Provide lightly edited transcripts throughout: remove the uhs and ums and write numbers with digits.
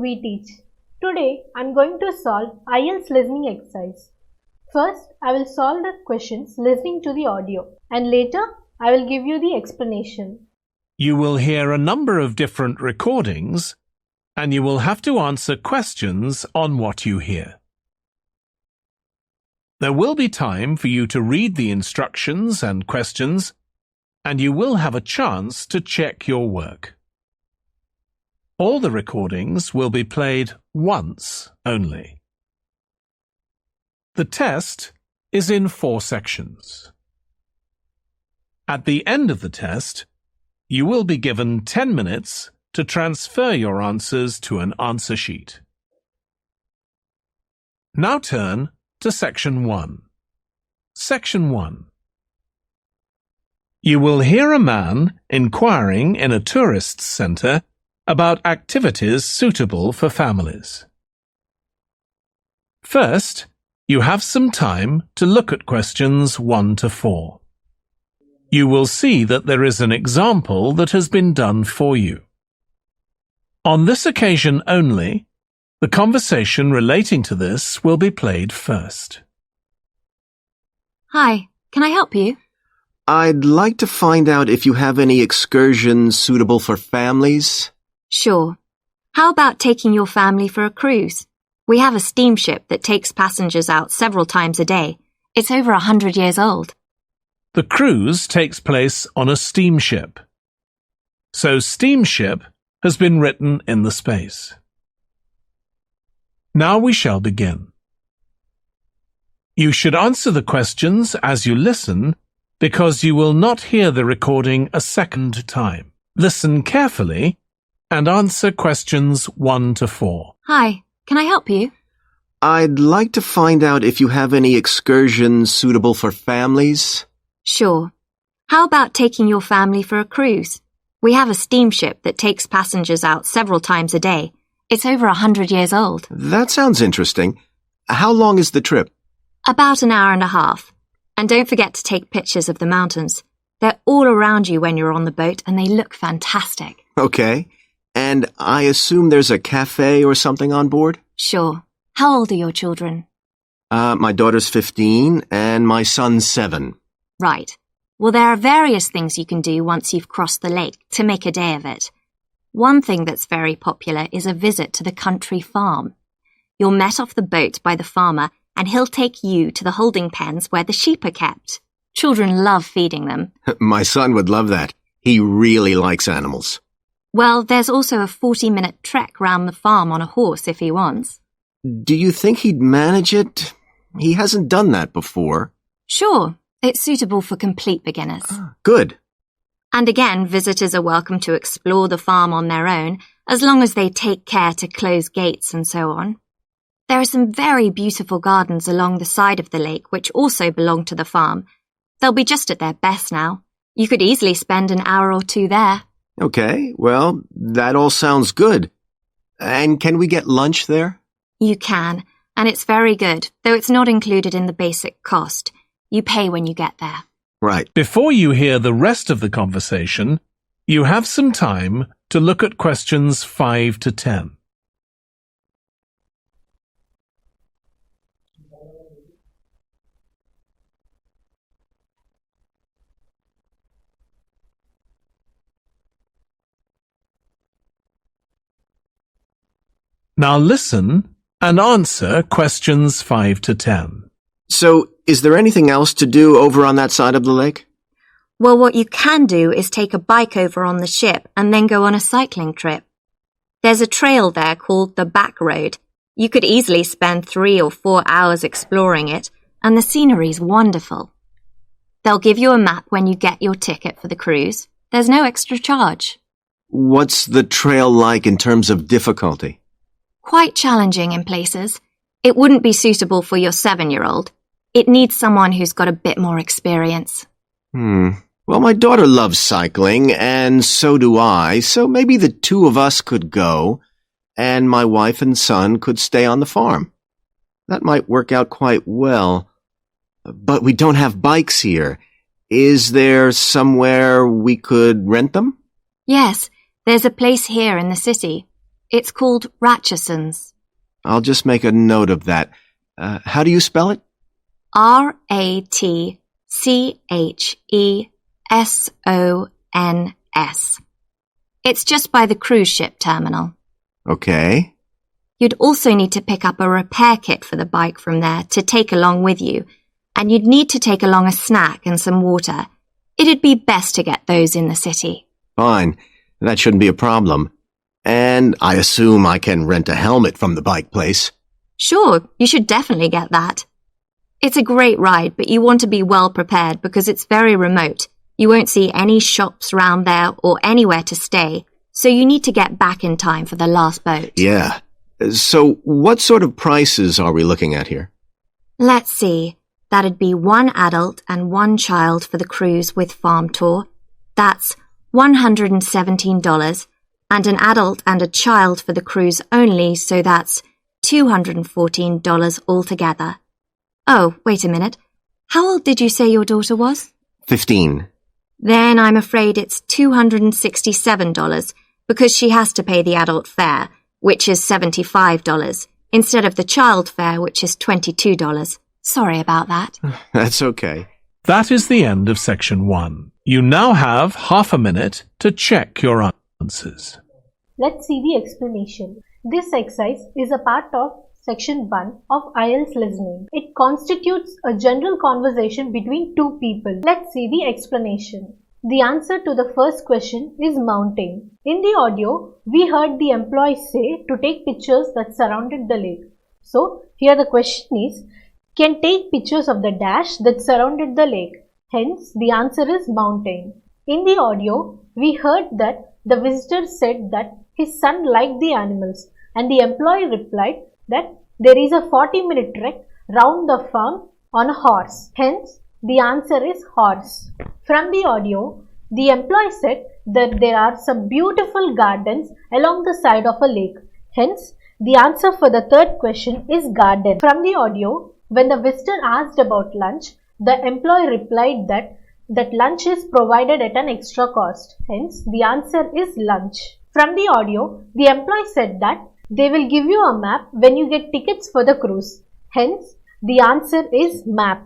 Veteach. Today I'm going to solve IELTS listening exercise. First, I will solve the questions listening to the audio and later I will give you the explanation. You will hear a number of different recordings and you will have to answer questions on what you hear. There will be time for you to read the instructions and questions, and you will have a chance to check your work. All the recordings will be played once only. The test is in 4 sections. At the end of the test, you will be given 10 minutes to transfer your answers to an answer sheet. Now turn to Section 1. Section 1. You will hear a man inquiring in a tourist centre about activities suitable for families. First, you have some time to look at questions 1 to 4. You will see that there is an example that has been done for you. On this occasion only, the conversation relating to this will be played first. Hi, can I help you? I'd like to find out if you have any excursions suitable for families. Sure. How about taking your family for a cruise? We have a steamship that takes passengers out several times a day. It's over 100 years old. The cruise takes place on a steamship. So steamship has been written in the space. Now we shall begin. You should answer the questions as you listen because you will not hear the recording a second time. Listen carefully and answer questions 1 to 4. Hi, can I help you? I'd like to find out if you have any excursions suitable for families. Sure. How about taking your family for a cruise? We have a steamship that takes passengers out several times a day. It's over 100 years old. That sounds interesting. How long is the trip? About an hour and a half. And don't forget to take pictures of the mountains. They're all around you when you're on the boat and they look fantastic. Okay. And I assume there's a cafe or something on board? Sure. How old are your children? My daughter's 15 and my son's 7. Right. Well, there are various things you can do once you've crossed the lake to make a day of it. One thing that's very popular is a visit to the country farm. You're met off the boat by the farmer and he'll take you to the holding pens where the sheep are kept. Children love feeding them. My son would love that. He really likes animals. Well, there's also a 40-minute trek round the farm on a horse if he wants. Do you think he'd manage it? He hasn't done that before. Sure. It's suitable for complete beginners. Good. And again, visitors are welcome to explore the farm on their own, as long as they take care to close gates and so on. There are some very beautiful gardens along the side of the lake which also belong to the farm. They'll be just at their best now. You could easily spend an hour or 2 there. Okay, well, that all sounds good. And can we get lunch there? You can, and it's very good, though it's not included in the basic cost. You pay when you get there. Right. Before you hear the rest of the conversation, you have some time to look at questions 5 to 10. Now listen and answer questions 5 to 10. So, is there anything else to do over on that side of the lake? Well, what you can do is take a bike over on the ship and then go on a cycling trip. There's a trail there called the Back Road. You could easily spend 3 or 4 hours exploring it, and the scenery's wonderful. They'll give you a map when you get your ticket for the cruise. There's no extra charge. What's the trail like in terms of difficulty? Quite challenging in places. It wouldn't be suitable for your 7-year-old. It needs someone who's got a bit more experience. Well, my daughter loves cycling, and so do I, so maybe the 2 of us could go, and my wife and son could stay on the farm. That might work out quite well. But we don't have bikes here. Is there somewhere we could rent them? Yes, there's a place here in the city. It's called Ratcheson's. I'll just make a note of that. How do you spell it? Ratchesons. It's just by the cruise ship terminal. Okay. You'd also need to pick up a repair kit for the bike from there to take along with you, and you'd need to take along a snack and some water. It'd be best to get those in the city. Fine. That shouldn't be a problem. And I assume I can rent a helmet from the bike place. Sure, you should definitely get that. It's a great ride, but you want to be well prepared because it's very remote. You won't see any shops round there or anywhere to stay, so you need to get back in time for the last boat. Yeah. So what sort of prices are we looking at here? Let's see. That'd be 1 adult and 1 child for the cruise with farm tour. That's $117, and an adult and a child for the cruise only, so that's $214 altogether. Oh, wait a minute. How old did you say your daughter was? 15. Then I'm afraid it's $267 because she has to pay the adult fare, which is $75, instead of the child fare, which is $22. Sorry about that. That's okay. That is the end of section 1. You now have half a minute to check your answers. Let's see the explanation. This exercise is a part of section 1 of IELTS listening. It constitutes a general conversation between two people. Let's see the explanation. The answer to the first question is mountain. In the audio, we heard the employee say to take pictures that surrounded the lake. So, here the question is, can take pictures of the dash that surrounded the lake. Hence, the answer is mountain. In the audio, we heard that the visitor said that his son liked the animals, and the employee replied that there is a 40-minute trek round the farm on a horse. Hence, the answer is horse. From the audio, the employee said that there are some beautiful gardens along the side of a lake. Hence, the answer for the third question is garden. From the audio, when the visitor asked about lunch, the employee replied that lunch is provided at an extra cost. Hence, the answer is lunch. From the audio, the employee said that they will give you a map when you get tickets for the cruise. Hence, the answer is map.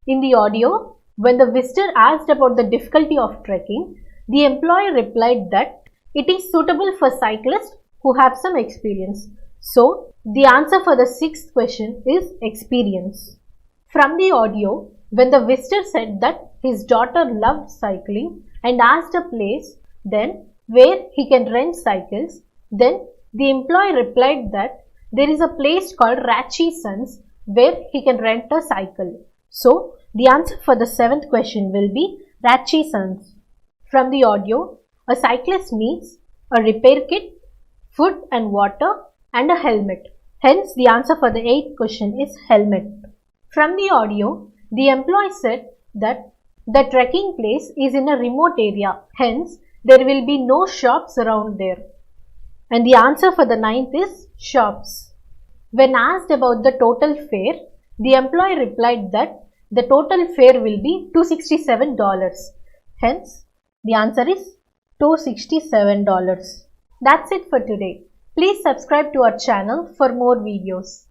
In the audio, when the visitor asked about the difficulty of trekking, the employee replied that it is suitable for cyclists who have some experience. So, the answer for the sixth question is experience. From the audio, when the visitor said that his daughter loved cycling and asked a place then where he can rent cycles, then the employee replied that there is a place called Ratcheson's where he can rent a cycle. So, the answer for the seventh question will be Ratcheson's. From the audio, a cyclist needs a repair kit, food and water, and a helmet. Hence, the answer for the eighth question is helmet. From the audio, the employee said that the trekking place is in a remote area. Hence, there will be no shops around there. And the answer for the ninth is shops. When asked about the total fare, the employee replied that the total fare will be $267. Hence, the answer is $267. That's it for today. Please subscribe to our channel for more videos.